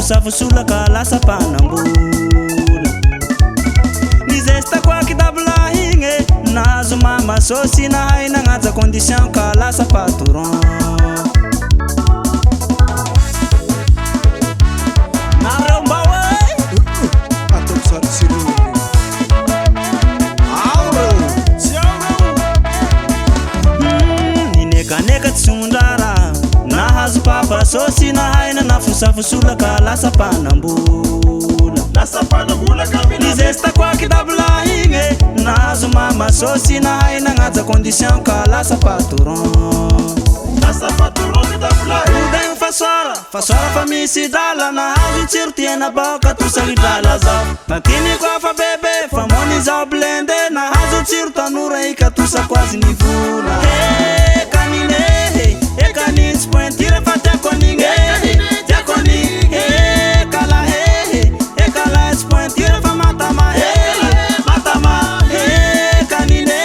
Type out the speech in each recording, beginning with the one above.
nafosafosolaka lasa panambola nizesta kwa kidabla hinge nazo mama sosi na hay nagnaja condition ka lasa patron nareo mbawe ataoko sara sirony ninekaneka tsy sondrara nahazo papa sosi na haina nafosafosolaka lasa panambola nizesta kwa kidabla hinge nahazo mama sosi na haina nagnaja condition ka lasa patron udagny fasoara fa misy dala nahazo tsiro tiena boka tosagny dala zao natiny koa fa bebe fa mony zao blende nahazo tsiro tanora ika tosako azy ny vola kanine kanitsy pointure fa tiako anigny tiako anigny kala kala tsy pointure fa matama matama kanine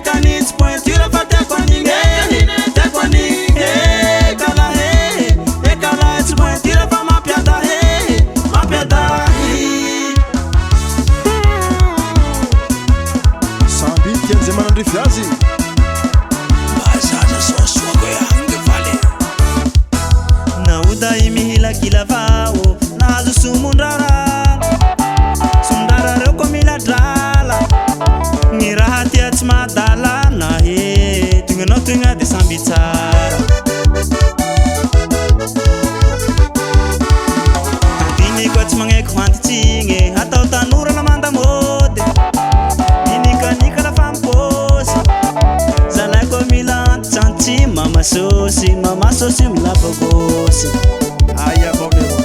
kanitsy pointure fa tiako anigny tiako anigny kala kala tsy pointure fa mampiada mampiada samby tian'izay manandrify azy nauda imihilakila vao nahazo somondrara reo koa mila drala ny raha tia tsy madalana he tognanao togna de samby tsara diny koa tsy magneky fantitsigny atao tanora la mandamody ninikanika la famposy zalay koa mila antitsantsi mama sosi milabagosy aya baveo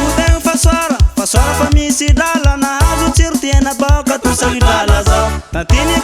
udagny fasoara fa misy dala nahazo tsiro tiena boka tosagny dala zao natiny